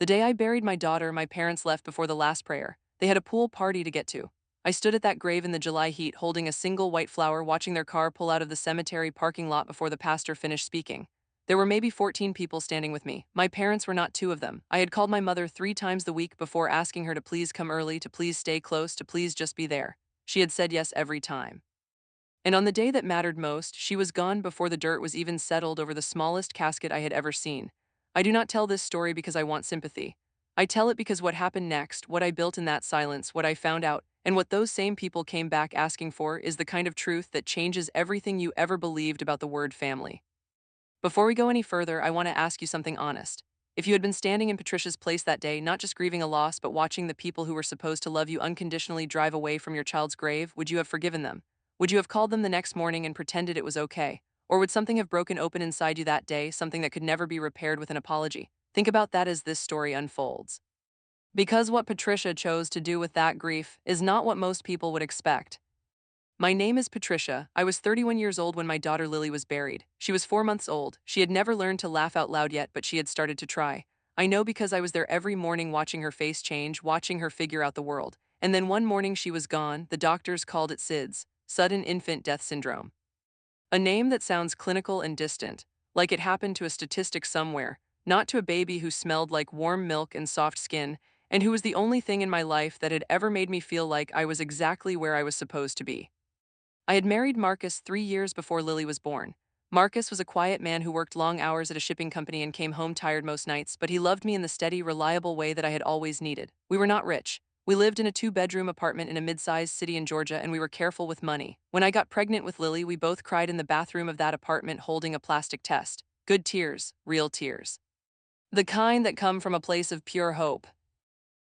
The day I buried my daughter, my parents left before the last prayer. They had a pool party to get to. I stood at that grave in the July heat holding a single white flower, watching their car pull out of the cemetery parking lot before the pastor finished speaking. There were maybe 14 people standing with me. My parents were not two of them. I had called my mother 3 times the week before, asking her to please come early, to please stay close, to please just be there. She had said yes every time. And on the day that mattered most, she was gone before the dirt was even settled over the smallest casket I had ever seen. I do not tell this story because I want sympathy. I tell it because what happened next, what I built in that silence, what I found out, and what those same people came back asking for, is the kind of truth that changes everything you ever believed about the word family. Before we go any further, I want to ask you something honest. If you had been standing in Patricia's place that day, not just grieving a loss, but watching the people who were supposed to love you unconditionally drive away from your child's grave, would you have forgiven them? Would you have called them the next morning and pretended it was okay? Or would something have broken open inside you that day, something that could never be repaired with an apology? Think about that as this story unfolds. Because what Patricia chose to do with that grief is not what most people would expect. My name is Patricia. I was 31 years old when my daughter Lily was buried. She was 4 months old. She had never learned to laugh out loud yet, but she had started to try. I know because I was there every morning watching her face change, watching her figure out the world. And then one morning she was gone. The doctors called it SIDS, sudden infant death syndrome. A name that sounds clinical and distant, like it happened to a statistic somewhere, not to a baby who smelled like warm milk and soft skin, and who was the only thing in my life that had ever made me feel like I was exactly where I was supposed to be. I had married Marcus 3 years before Lily was born. Marcus was a quiet man who worked long hours at a shipping company and came home tired most nights, but he loved me in the steady, reliable way that I had always needed. We were not rich. We lived in a 2-bedroom apartment in a mid-sized city in Georgia, and we were careful with money. When I got pregnant with Lily, we both cried in the bathroom of that apartment holding a plastic test. Good tears, real tears. The kind that come from a place of pure hope.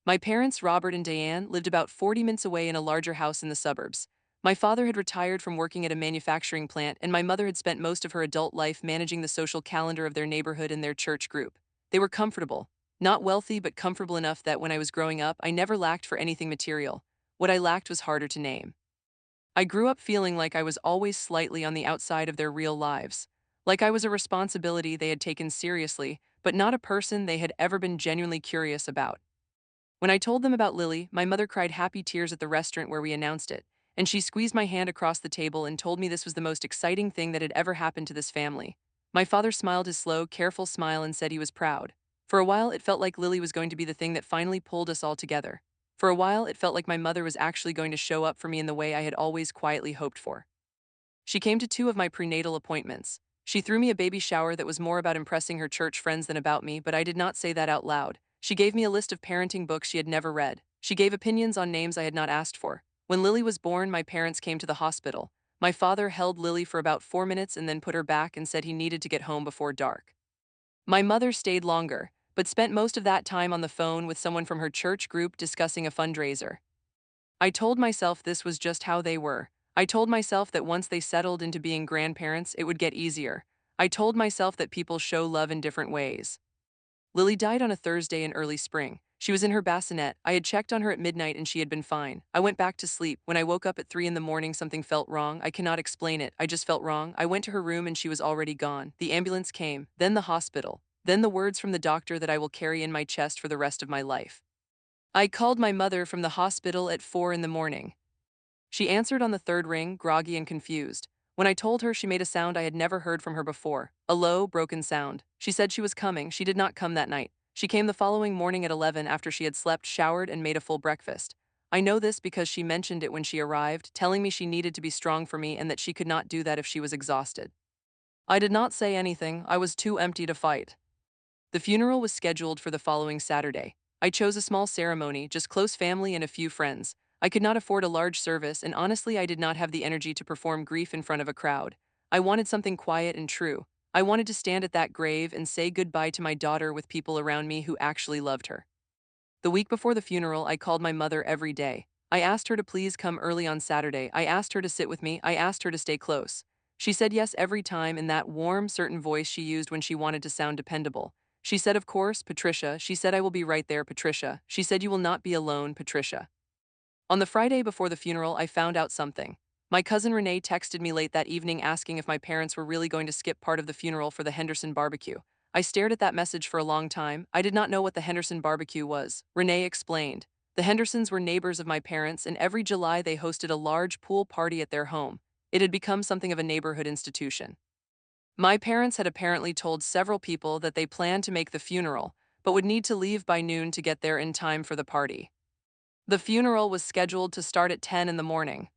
My parents, Robert and Diane, lived about 40 minutes away in a larger house in the suburbs. My father had retired from working at a manufacturing plant, and my mother had spent most of her adult life managing the social calendar of their neighborhood and their church group. They were comfortable. Not wealthy, but comfortable enough that when I was growing up, I never lacked for anything material. What I lacked was harder to name. I grew up feeling like I was always slightly on the outside of their real lives. Like I was a responsibility they had taken seriously, but not a person they had ever been genuinely curious about. When I told them about Lily, my mother cried happy tears at the restaurant where we announced it, and she squeezed my hand across the table and told me this was the most exciting thing that had ever happened to this family. My father smiled his slow, careful smile and said he was proud. For a while, it felt like Lily was going to be the thing that finally pulled us all together. For a while, it felt like my mother was actually going to show up for me in the way I had always quietly hoped for. She came to 2 of my prenatal appointments. She threw me a baby shower that was more about impressing her church friends than about me, but I did not say that out loud. She gave me a list of parenting books she had never read. She gave opinions on names I had not asked for. When Lily was born, my parents came to the hospital. My father held Lily for about 4 minutes and then put her back and said he needed to get home before dark. My mother stayed longer, but spent most of that time on the phone with someone from her church group discussing a fundraiser. I told myself this was just how they were. I told myself that once they settled into being grandparents, it would get easier. I told myself that people show love in different ways. Lily died on a Thursday in early spring. She was in her bassinet. I had checked on her at midnight and she had been fine. I went back to sleep. When I woke up at 3 in the morning, something felt wrong. I cannot explain it. I just felt wrong. I went to her room and she was already gone. The ambulance came, then the hospital, then the words from the doctor that I will carry in my chest for the rest of my life. I called my mother from the hospital at 4 in the morning. She answered on the third ring, groggy and confused. When I told her, she made a sound I had never heard from her before, a low, broken sound. She said she was coming. She did not come that night. She came the following morning at 11 after she had slept, showered, and made a full breakfast. I know this because she mentioned it when she arrived, telling me she needed to be strong for me and that she could not do that if she was exhausted. I did not say anything. I was too empty to fight. The funeral was scheduled for the following Saturday. I chose a small ceremony, just close family and a few friends. I could not afford a large service, and honestly, I did not have the energy to perform grief in front of a crowd. I wanted something quiet and true. I wanted to stand at that grave and say goodbye to my daughter with people around me who actually loved her. The week before the funeral, I called my mother every day. I asked her to please come early on Saturday. I asked her to sit with me. I asked her to stay close. She said yes every time in that warm, certain voice she used when she wanted to sound dependable. She said, "Of course, Patricia." She said, "I will be right there, Patricia." She said, "You will not be alone, Patricia." On the Friday before the funeral, I found out something. My cousin Renee texted me late that evening asking if my parents were really going to skip part of the funeral for the Henderson barbecue. I stared at that message for a long time. I did not know what the Henderson barbecue was. Renee explained. The Hendersons were neighbors of my parents, and every July they hosted a large pool party at their home. It had become something of a neighborhood institution. My parents had apparently told several people that they planned to make the funeral, but would need to leave by noon to get there in time for the party. The funeral was scheduled to start at 10 in the morning.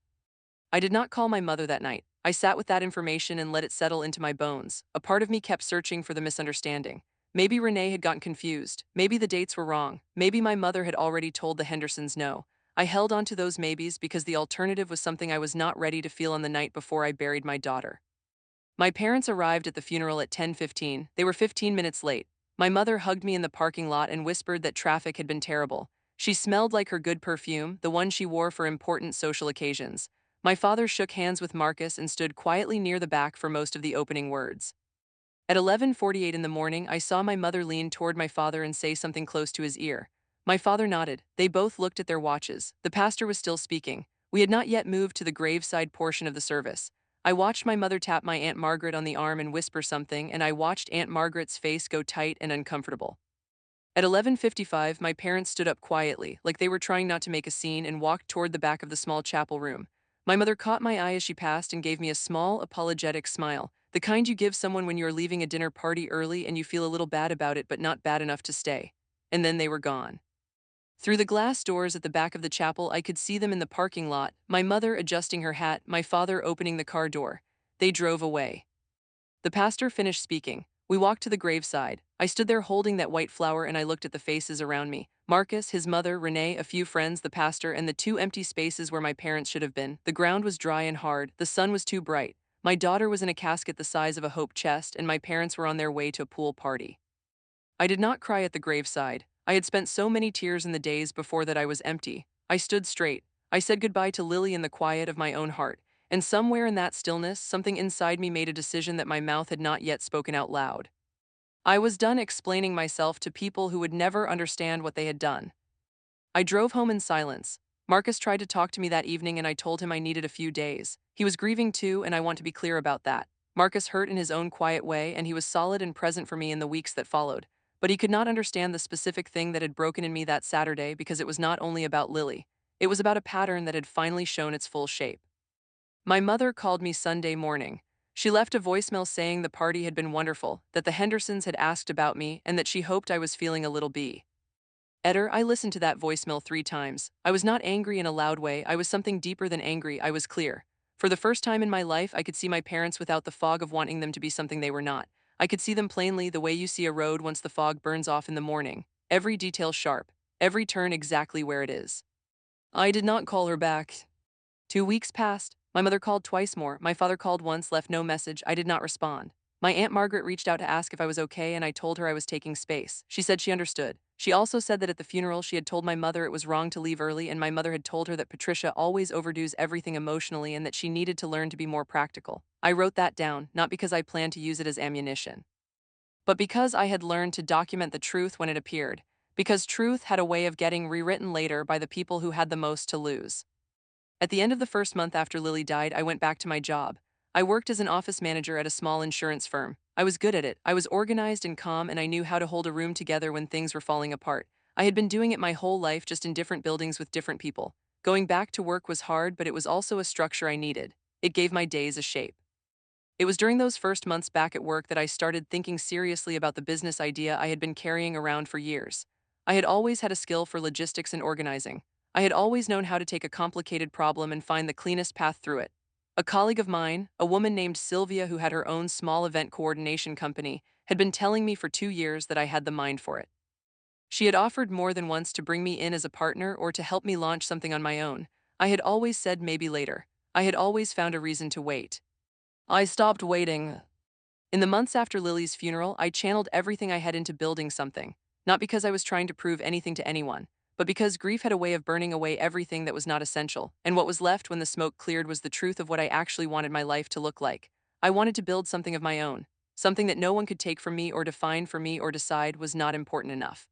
I did not call my mother that night. I sat with that information and let it settle into my bones. A part of me kept searching for the misunderstanding. Maybe Renee had gotten confused. Maybe the dates were wrong. Maybe my mother had already told the Hendersons no. I held on to those maybes because the alternative was something I was not ready to feel on the night before I buried my daughter. My parents arrived at the funeral at 10:15. They were 15 minutes late. My mother hugged me in the parking lot and whispered that traffic had been terrible. She smelled like her good perfume, the one she wore for important social occasions. My father shook hands with Marcus and stood quietly near the back for most of the opening words. At 11:48 in the morning, I saw my mother lean toward my father and say something close to his ear. My father nodded. They both looked at their watches. The pastor was still speaking. We had not yet moved to the graveside portion of the service. I watched my mother tap my Aunt Margaret on the arm and whisper something, and I watched Aunt Margaret's face go tight and uncomfortable. At 11:55, my parents stood up quietly, like they were trying not to make a scene, and walked toward the back of the small chapel room. My mother caught my eye as she passed and gave me a small, apologetic smile, the kind you give someone when you're leaving a dinner party early and you feel a little bad about it but not bad enough to stay. And then they were gone. Through the glass doors at the back of the chapel, I could see them in the parking lot, my mother adjusting her hat, my father opening the car door. They drove away. The pastor finished speaking. We walked to the graveside. I stood there holding that white flower and I looked at the faces around me. Marcus, his mother, Renee, a few friends, the pastor, and the two empty spaces where my parents should have been. The ground was dry and hard. The sun was too bright. My daughter was in a casket the size of a hope chest, and my parents were on their way to a pool party. I did not cry at the graveside. I had spent so many tears in the days before that I was empty. I stood straight. I said goodbye to Lily in the quiet of my own heart. And somewhere in that stillness, something inside me made a decision that my mouth had not yet spoken out loud. I was done explaining myself to people who would never understand what they had done. I drove home in silence. Marcus tried to talk to me that evening and I told him I needed a few days. He was grieving too, and I want to be clear about that. Marcus hurt in his own quiet way, and he was solid and present for me in the weeks that followed. But he could not understand the specific thing that had broken in me that Saturday, because it was not only about Lily. It was about a pattern that had finally shown its full shape. My mother called me Sunday morning. She left a voicemail saying the party had been wonderful, that the Hendersons had asked about me, and that she hoped I was feeling a little better. I listened to that voicemail 3 times. I was not angry in a loud way. I was something deeper than angry. I was clear. For the first time in my life, I could see my parents without the fog of wanting them to be something they were not. I could see them plainly, the way you see a road once the fog burns off in the morning. Every detail sharp. Every turn exactly where it is. I did not call her back. 2 weeks passed. My mother called twice more. My father called once, left no message. I did not respond. My Aunt Margaret reached out to ask if I was okay, and I told her I was taking space. She said she understood. She also said that at the funeral she had told my mother it was wrong to leave early, and my mother had told her that Patricia always overdoes everything emotionally and that she needed to learn to be more practical. I wrote that down, not because I planned to use it as ammunition, but because I had learned to document the truth when it appeared, because truth had a way of getting rewritten later by the people who had the most to lose. At the end of the first month after Lily died, I went back to my job. I worked as an office manager at a small insurance firm. I was good at it. I was organized and calm, and I knew how to hold a room together when things were falling apart. I had been doing it my whole life, just in different buildings with different people. Going back to work was hard, but it was also a structure I needed. It gave my days a shape. It was during those first months back at work that I started thinking seriously about the business idea I had been carrying around for years. I had always had a skill for logistics and organizing. I had always known how to take a complicated problem and find the cleanest path through it. A colleague of mine, a woman named Sylvia who had her own small event coordination company, had been telling me for 2 years that I had the mind for it. She had offered more than once to bring me in as a partner or to help me launch something on my own. I had always said maybe later. I had always found a reason to wait. I stopped waiting. In the months after Lily's funeral, I channeled everything I had into building something, not because I was trying to prove anything to anyone, but because grief had a way of burning away everything that was not essential, and what was left when the smoke cleared was the truth of what I actually wanted my life to look like. I wanted to build something of my own, something that no one could take from me or define for me or decide was not important enough.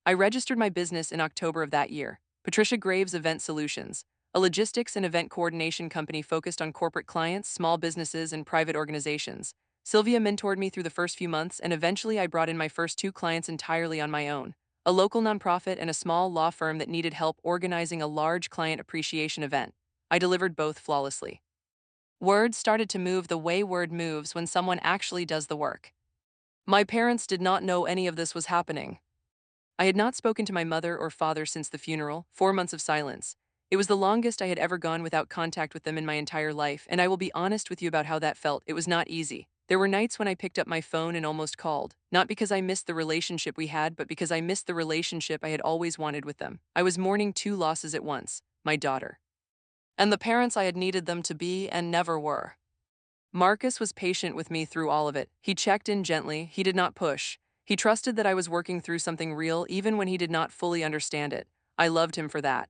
I registered my business in October of that year, Patricia Graves Event Solutions, a logistics and event coordination company focused on corporate clients, small businesses, and private organizations. Sylvia mentored me through the first few months, and eventually I brought in my first two clients entirely on my own: a local nonprofit and a small law firm that needed help organizing a large client appreciation event. I delivered both flawlessly. Word started to move the way word moves when someone actually does the work. My parents did not know any of this was happening. I had not spoken to my mother or father since the funeral, 4 months of silence. It was the longest I had ever gone without contact with them in my entire life, and I will be honest with you about how that felt. It was not easy. There were nights when I picked up my phone and almost called, not because I missed the relationship we had, but because I missed the relationship I had always wanted with them. I was mourning two losses at once: my daughter and the parents I had needed them to be and never were. Marcus was patient with me through all of it. He checked in gently, he did not push. He trusted that I was working through something real even when he did not fully understand it. I loved him for that.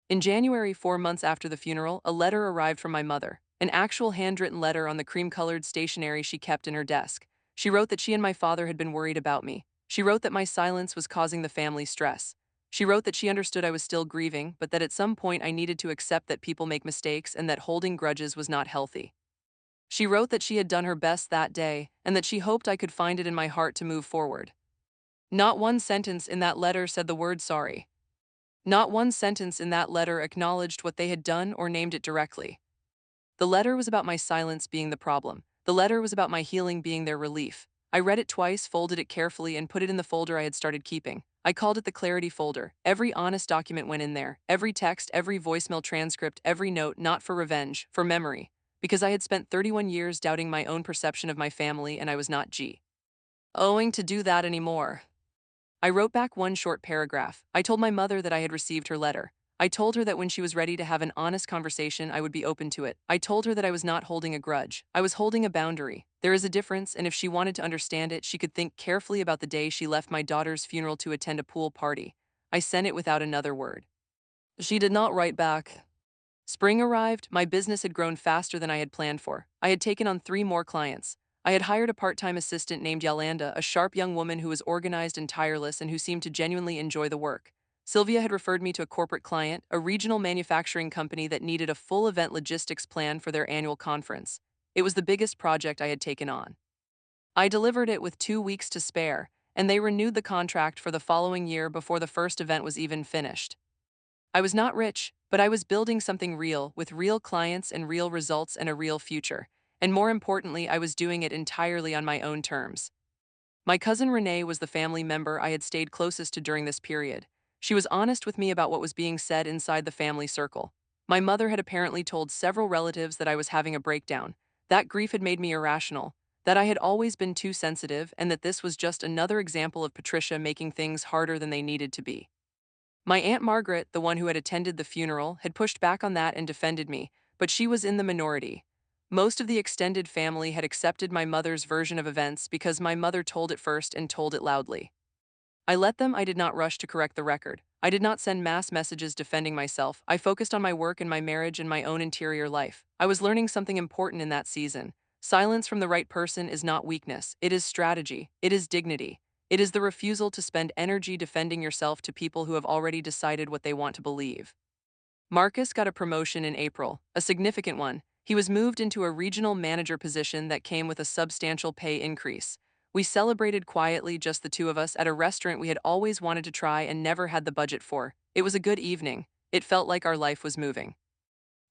In January, 4 months after the funeral, a letter arrived from my mother, an actual handwritten letter on the cream-colored stationery she kept in her desk. She wrote that she and my father had been worried about me. She wrote that my silence was causing the family stress. She wrote that she understood I was still grieving, but that at some point I needed to accept that people make mistakes and that holding grudges was not healthy. She wrote that she had done her best that day and that she hoped I could find it in my heart to move forward. Not one sentence in that letter said the word sorry. Not one sentence in that letter acknowledged what they had done or named it directly. The letter was about my silence being the problem. The letter was about my healing being their relief. I read it twice, folded it carefully, and put it in the folder I had started keeping. I called it the clarity folder. Every honest document went in there. Every text, every voicemail transcript, every note, not for revenge, for memory. Because I had spent 31 years doubting my own perception of my family, and I was not owing to do that anymore. I wrote back one short paragraph. I told my mother that I had received her letter. I told her that when she was ready to have an honest conversation, I would be open to it. I told her that I was not holding a grudge. I was holding a boundary. There is a difference, and if she wanted to understand it, she could think carefully about the day she left my daughter's funeral to attend a pool party. I sent it without another word. She did not write back. Spring arrived. My business had grown faster than I had planned for. I had taken on 3 more clients. I had hired a part-time assistant named Yolanda, a sharp young woman who was organized and tireless and who seemed to genuinely enjoy the work. Sylvia had referred me to a corporate client, a regional manufacturing company that needed a full event logistics plan for their annual conference. It was the biggest project I had taken on. I delivered it with 2 weeks to spare, and they renewed the contract for the following year before the first event was even finished. I was not rich, but I was building something real, with real clients and real results and a real future. And more importantly, I was doing it entirely on my own terms. My cousin Renee was the family member I had stayed closest to during this period. She was honest with me about what was being said inside the family circle. My mother had apparently told several relatives that I was having a breakdown. That grief had made me irrational, that I had always been too sensitive, and that this was just another example of Patricia making things harder than they needed to be. My Aunt Margaret, the one who had attended the funeral, had pushed back on that and defended me, but she was in the minority. Most of the extended family had accepted my mother's version of events because my mother told it first and told it loudly. I let them. I did not rush to correct the record. I did not send mass messages defending myself. I focused on my work and my marriage and my own interior life. I was learning something important in that season. Silence from the right person is not weakness. It is strategy. It is dignity. It is the refusal to spend energy defending yourself to people who have already decided what they want to believe. Marcus got a promotion in April, a significant one. He was moved into a regional manager position that came with a substantial pay increase. We celebrated quietly, just the two of us, at a restaurant we had always wanted to try and never had the budget for. It was a good evening. It felt like our life was moving.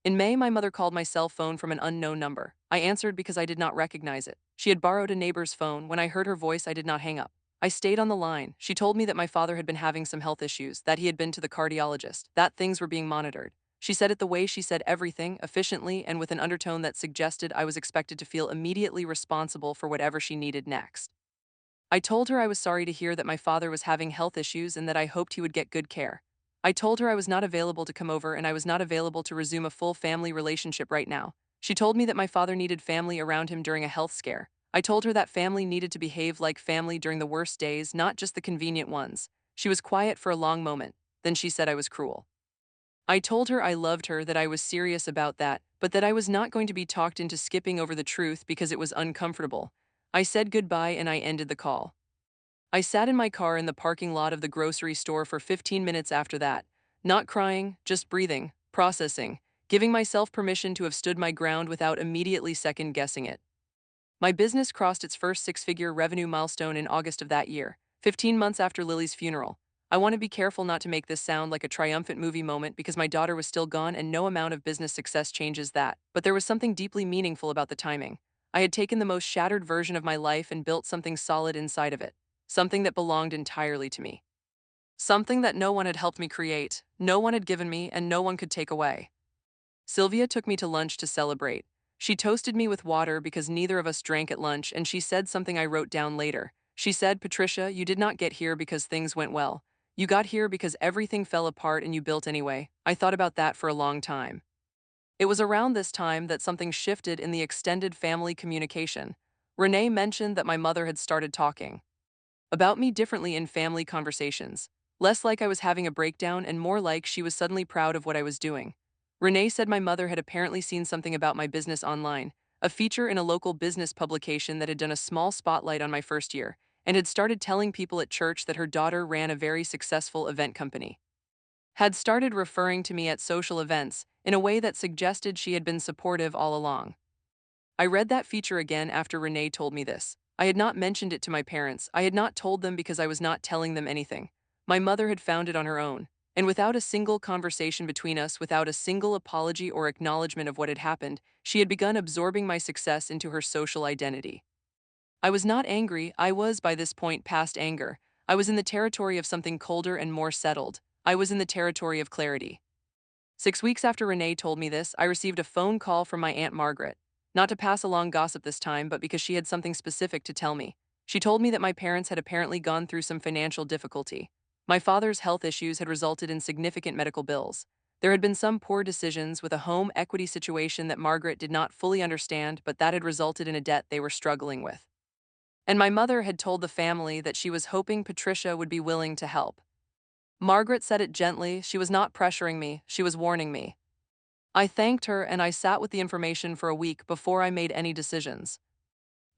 In May, my mother called my cell phone from an unknown number. I answered because I did not recognize it. She had borrowed a neighbor's phone. When I heard her voice, I did not hang up. I stayed on the line. She told me that my father had been having some health issues, that he had been to the cardiologist, that things were being monitored. She said it the way she said everything, efficiently and with an undertone that suggested I was expected to feel immediately responsible for whatever she needed next. I told her I was sorry to hear that my father was having health issues and that I hoped he would get good care. I told her I was not available to come over and I was not available to resume a full family relationship right now. She told me that my father needed family around him during a health scare. I told her that family needed to behave like family during the worst days, not just the convenient ones. She was quiet for a long moment. Then she said I was cruel. I told her I loved her, that I was serious about that, but that I was not going to be talked into skipping over the truth because it was uncomfortable. I said goodbye and I ended the call. I sat in my car in the parking lot of the grocery store for 15 minutes after that, not crying, just breathing, processing, giving myself permission to have stood my ground without immediately second-guessing it. My business crossed its first six-figure revenue milestone in August of that year, 15 months after Lily's funeral. I want to be careful not to make this sound like a triumphant movie moment because my daughter was still gone and no amount of business success changes that, but there was something deeply meaningful about the timing. I had taken the most shattered version of my life and built something solid inside of it, something that belonged entirely to me. Something that no one had helped me create, no one had given me, and no one could take away. Sylvia took me to lunch to celebrate. She toasted me with water because neither of us drank at lunch, and she said something I wrote down later. She said, "Patricia, you did not get here because things went well. You got here because everything fell apart and you built anyway." I thought about that for a long time. It was around this time that something shifted in the extended family communication. Renee mentioned that my mother had started talking about me differently in family conversations, less like I was having a breakdown and more like she was suddenly proud of what I was doing. Renee said my mother had apparently seen something about my business online, a feature in a local business publication that had done a small spotlight on my first year, and had started telling people at church that her daughter ran a very successful event company. Had started referring to me at social events in a way that suggested she had been supportive all along. I read that feature again after Renee told me this. I had not mentioned it to my parents. I had not told them because I was not telling them anything. My mother had found it on her own, and without a single conversation between us, without a single apology or acknowledgement of what had happened, she had begun absorbing my success into her social identity. I was not angry. I was, by this point, past anger. I was in the territory of something colder and more settled. I was in the territory of clarity. 6 weeks after Renee told me this, I received a phone call from my Aunt Margaret. Not to pass along gossip this time, but because she had something specific to tell me. She told me that my parents had apparently gone through some financial difficulty. My father's health issues had resulted in significant medical bills. There had been some poor decisions with a home equity situation that Margaret did not fully understand, but that had resulted in a debt they were struggling with. And my mother had told the family that she was hoping Patricia would be willing to help. Margaret said it gently. She was not pressuring me, she was warning me. I thanked her and I sat with the information for a week before I made any decisions.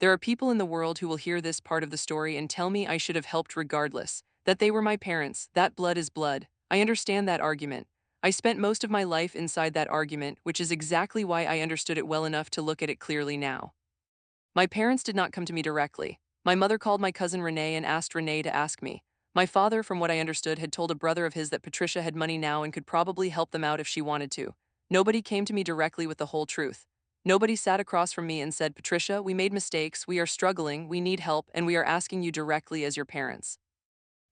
There are people in the world who will hear this part of the story and tell me I should have helped regardless, that they were my parents, that blood is blood. I understand that argument. I spent most of my life inside that argument, which is exactly why I understood it well enough to look at it clearly now. My parents did not come to me directly. My mother called my cousin Renee and asked Renee to ask me. My father, from what I understood, had told a brother of his that Patricia had money now and could probably help them out if she wanted to. Nobody came to me directly with the whole truth. Nobody sat across from me and said, "Patricia, we made mistakes, we are struggling, we need help, and we are asking you directly as your parents."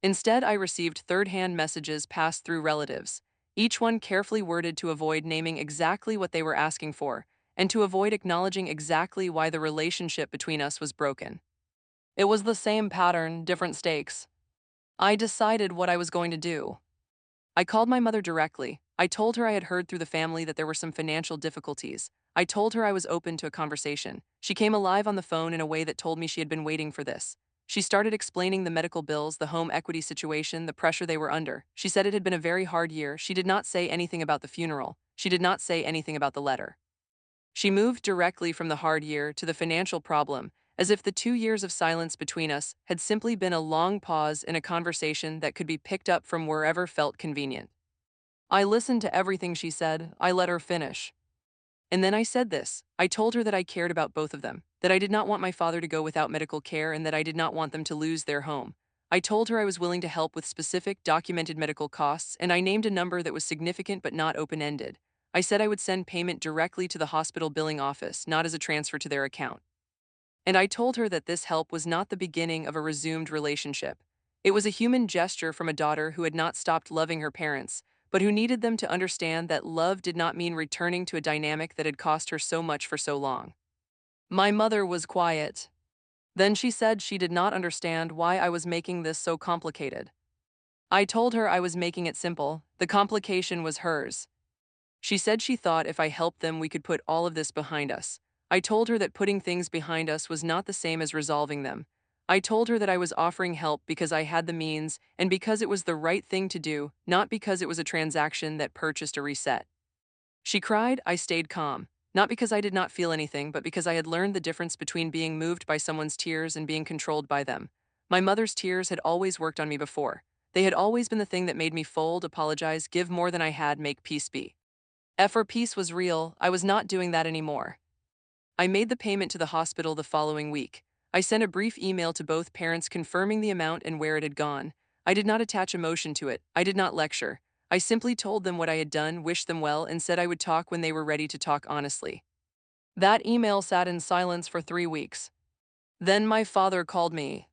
Instead, I received third-hand messages passed through relatives, each one carefully worded to avoid naming exactly what they were asking for, and to avoid acknowledging exactly why the relationship between us was broken. It was the same pattern, different stakes. I decided what I was going to do. I called my mother directly. I told her I had heard through the family that there were some financial difficulties. I told her I was open to a conversation. She came alive on the phone in a way that told me she had been waiting for this. She started explaining the medical bills, the home equity situation, the pressure they were under. She said it had been a very hard year. She did not say anything about the funeral. She did not say anything about the letter. She moved directly from the hard year to the financial problem, as if the 2 years of silence between us had simply been a long pause in a conversation that could be picked up from wherever felt convenient. I listened to everything she said. I let her finish. And then I said this. I told her that I cared about both of them, that I did not want my father to go without medical care and that I did not want them to lose their home. I told her I was willing to help with specific, documented medical costs, and I named a number that was significant but not open-ended. I said I would send payment directly to the hospital billing office, not as a transfer to their account. And I told her that this help was not the beginning of a resumed relationship. It was a human gesture from a daughter who had not stopped loving her parents, but who needed them to understand that love did not mean returning to a dynamic that had cost her so much for so long. My mother was quiet. Then she said she did not understand why I was making this so complicated. I told her I was making it simple. The complication was hers. She said she thought if I helped them, we could put all of this behind us. I told her that putting things behind us was not the same as resolving them. I told her that I was offering help because I had the means and because it was the right thing to do, not because it was a transaction that purchased a reset. She cried. I stayed calm, not because I did not feel anything, but because I had learned the difference between being moved by someone's tears and being controlled by them. My mother's tears had always worked on me before. They had always been the thing that made me fold, apologize, give more than I had, make peace be. For peace was real. I was not doing that anymore. I made the payment to the hospital the following week. I sent a brief email to both parents confirming the amount and where it had gone. I did not attach emotion to it. I did not lecture. I simply told them what I had done, wished them well, and said I would talk when they were ready to talk honestly. That email sat in silence for 3 weeks. Then my father called me.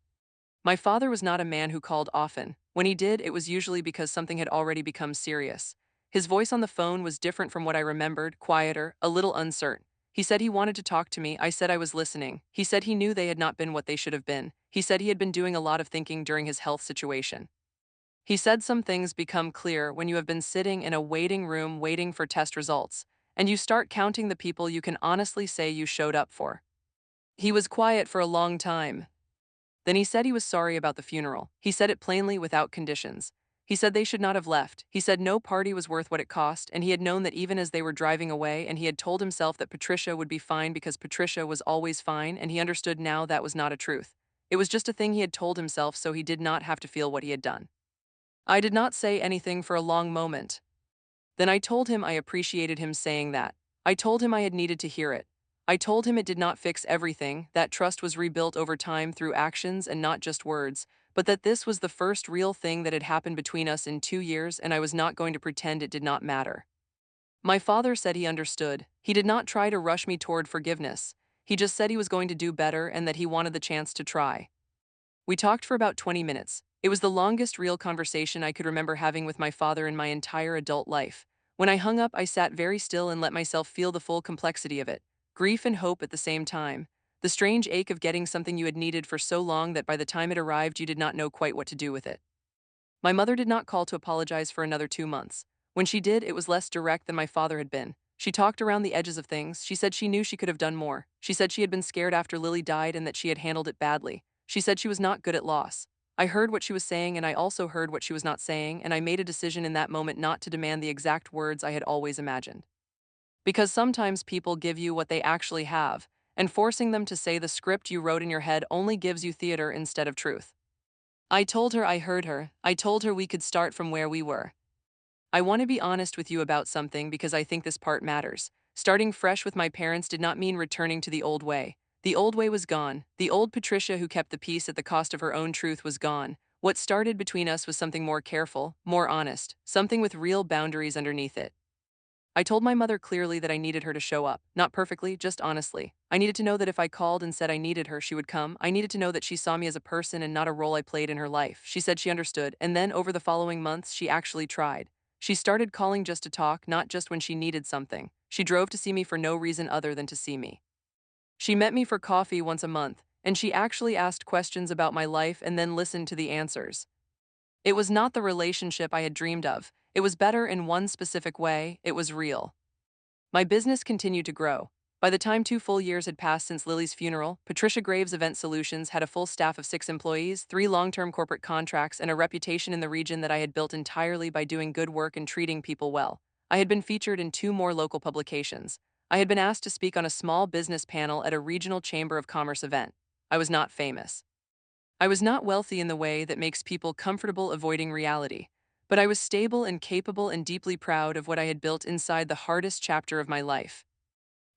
My father was not a man who called often. When he did, it was usually because something had already become serious. His voice on the phone was different from what I remembered, quieter, a little uncertain. He said he wanted to talk to me. I said I was listening. He said he knew they had not been what they should have been. He said he had been doing a lot of thinking during his health situation. He said some things become clear when you have been sitting in a waiting room waiting for test results, and you start counting the people you can honestly say you showed up for. He was quiet for a long time. Then he said he was sorry about the funeral. He said it plainly without conditions. He said they should not have left. He said no party was worth what it cost, and he had known that even as they were driving away, and he had told himself that Patricia would be fine because Patricia was always fine, and he understood now that was not a truth. It was just a thing he had told himself so he did not have to feel what he had done. I did not say anything for a long moment. Then I told him I appreciated him saying that. I told him I had needed to hear it. I told him it did not fix everything, that trust was rebuilt over time through actions and not just words, but that this was the first real thing that had happened between us in 2 years, and I was not going to pretend it did not matter. My father said he understood. He did not try to rush me toward forgiveness. He just said he was going to do better and that he wanted the chance to try. We talked for about 20 minutes. It was the longest real conversation I could remember having with my father in my entire adult life. When I hung up, I sat very still and let myself feel the full complexity of it, grief and hope at the same time. The strange ache of getting something you had needed for so long that by the time it arrived, you did not know quite what to do with it. My mother did not call to apologize for another 2 months. When she did, it was less direct than my father had been. She talked around the edges of things. She said she knew she could have done more. She said she had been scared after Lily died and that she had handled it badly. She said she was not good at loss. I heard what she was saying, and I also heard what she was not saying, and I made a decision in that moment not to demand the exact words I had always imagined. Because sometimes people give you what they actually have, and forcing them to say the script you wrote in your head only gives you theater instead of truth. I told her I heard her. I told her we could start from where we were. I want to be honest with you about something because I think this part matters. Starting fresh with my parents did not mean returning to the old way. The old way was gone. The old Patricia who kept the peace at the cost of her own truth was gone. What started between us was something more careful, more honest, something with real boundaries underneath it. I told my mother clearly that I needed her to show up, not perfectly, just honestly. I needed to know that if I called and said I needed her, she would come. I needed to know that she saw me as a person and not a role I played in her life. She said she understood, and then over the following months, she actually tried. She started calling just to talk, not just when she needed something. She drove to see me for no reason other than to see me. She met me for coffee once a month, and she actually asked questions about my life and then listened to the answers. It was not the relationship I had dreamed of. It was better in one specific way. It was real. My business continued to grow. By the time 2 full years had passed since Lily's funeral, Patricia Graves Event Solutions had a full staff of 6 employees, 3 long-term corporate contracts, and a reputation in the region that I had built entirely by doing good work and treating people well. I had been featured in 2 more local publications. I had been asked to speak on a small business panel at a regional Chamber of Commerce event. I was not famous. I was not wealthy in the way that makes people comfortable avoiding reality, but I was stable and capable and deeply proud of what I had built inside the hardest chapter of my life.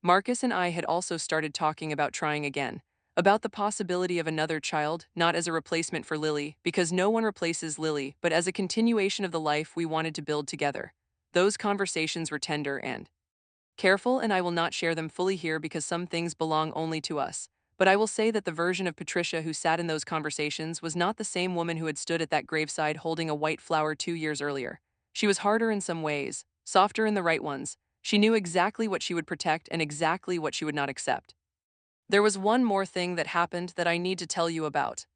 Marcus and I had also started talking about trying again, about the possibility of another child, not as a replacement for Lily, because no one replaces Lily, but as a continuation of the life we wanted to build together. Those conversations were tender and careful, and I will not share them fully here because some things belong only to us. But I will say that the version of Patricia who sat in those conversations was not the same woman who had stood at that graveside holding a white flower 2 years earlier. She was harder in some ways, softer in the right ones. She knew exactly what she would protect and exactly what she would not accept. There was one more thing that happened that I need to tell you about.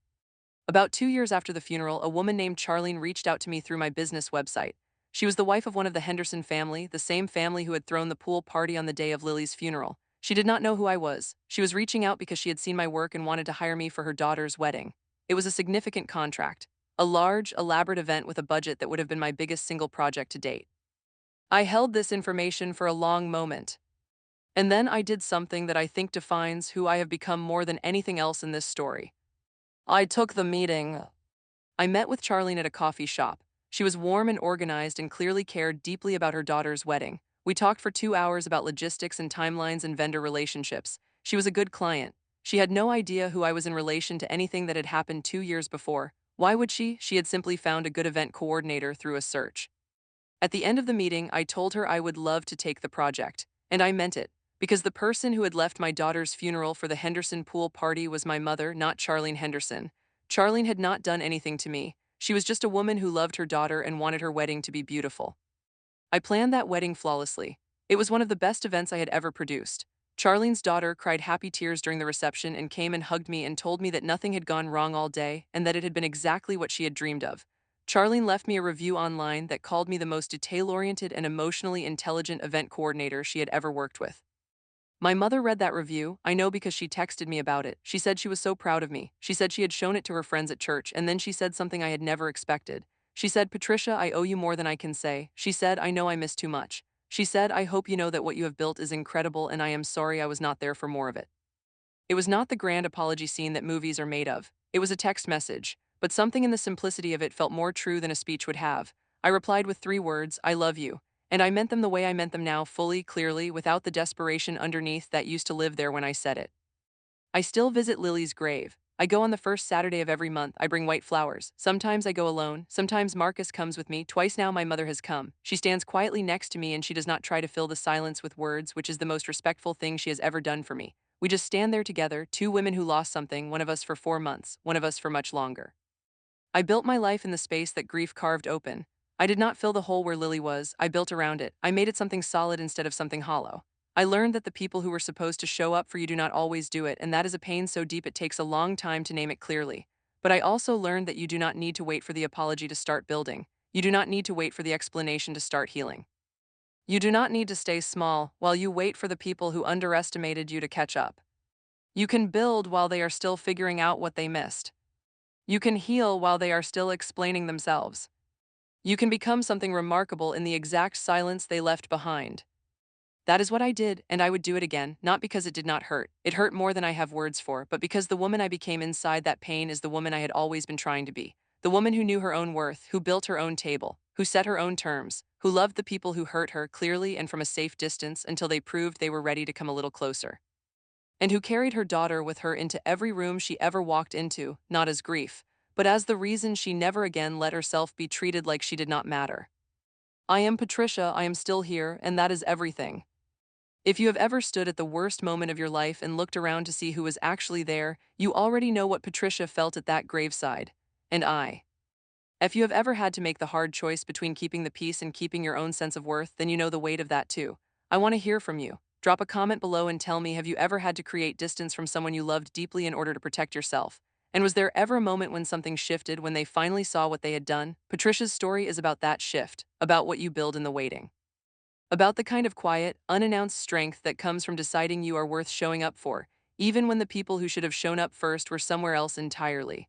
About 2 years after the funeral, a woman named Charlene reached out to me through my business website. She was the wife of one of the Henderson family, the same family who had thrown the pool party on the day of Lily's funeral. She did not know who I was. She was reaching out because she had seen my work and wanted to hire me for her daughter's wedding. It was a significant contract, a large, elaborate event with a budget that would have been my biggest single project to date. I held this information for a long moment. And then I did something that I think defines who I have become more than anything else in this story. I took the meeting. I met with Charlene at a coffee shop. She was warm and organized and clearly cared deeply about her daughter's wedding. We talked for 2 hours about logistics and timelines and vendor relationships. She was a good client. She had no idea who I was in relation to anything that had happened 2 years before. Why would she? She had simply found a good event coordinator through a search. At the end of the meeting, I told her I would love to take the project. And I meant it. Because the person who had left my daughter's funeral for the Henderson pool party was my mother, not Charlene Henderson. Charlene had not done anything to me. She was just a woman who loved her daughter and wanted her wedding to be beautiful. I planned that wedding flawlessly. It was one of the best events I had ever produced. Charlene's daughter cried happy tears during the reception and came and hugged me and told me that nothing had gone wrong all day and that it had been exactly what she had dreamed of. Charlene left me a review online that called me the most detail-oriented and emotionally intelligent event coordinator she had ever worked with. My mother read that review, I know because she texted me about it. She said she was so proud of me. She said she had shown it to her friends at church, and then she said something I had never expected. She said, "Patricia, I owe you more than I can say." She said, "I know I missed too much." She said, "I hope you know that what you have built is incredible and I am sorry I was not there for more of it." It was not the grand apology scene that movies are made of. It was a text message, but something in the simplicity of it felt more true than a speech would have. I replied with 3 words, "I love you." And I meant them the way I meant them now, fully, clearly, without the desperation underneath that used to live there when I said it. I still visit Lily's grave. I go on the first Saturday of every month. I bring white flowers. Sometimes I go alone. Sometimes Marcus comes with me. Twice now my mother has come. She stands quietly next to me and she does not try to fill the silence with words, which is the most respectful thing she has ever done for me. We just stand there together, two women who lost something, one of us for 4 months, one of us for much longer. I built my life in the space that grief carved open. I did not fill the hole where Lily was, I built around it. I made it something solid instead of something hollow. I learned that the people who were supposed to show up for you do not always do it, and that is a pain so deep it takes a long time to name it clearly. But I also learned that you do not need to wait for the apology to start building. You do not need to wait for the explanation to start healing. You do not need to stay small while you wait for the people who underestimated you to catch up. You can build while they are still figuring out what they missed. You can heal while they are still explaining themselves. You can become something remarkable in the exact silence they left behind. That is what I did, and I would do it again, not because it did not hurt. It hurt more than I have words for, but because the woman I became inside that pain is the woman I had always been trying to be. The woman who knew her own worth, who built her own table, who set her own terms, who loved the people who hurt her clearly and from a safe distance until they proved they were ready to come a little closer. And who carried her daughter with her into every room she ever walked into, not as grief, but as the reason she never again let herself be treated like she did not matter. I am Patricia, I am still here, and that is everything. If you have ever stood at the worst moment of your life and looked around to see who was actually there, you already know what Patricia felt at that graveside. And I. If you have ever had to make the hard choice between keeping the peace and keeping your own sense of worth, then you know the weight of that too. I want to hear from you. Drop a comment below and tell me, have you ever had to create distance from someone you loved deeply in order to protect yourself? And was there ever a moment when something shifted, when they finally saw what they had done? Patricia's story is about that shift, about what you build in the waiting. About the kind of quiet, unannounced strength that comes from deciding you are worth showing up for, even when the people who should have shown up first were somewhere else entirely.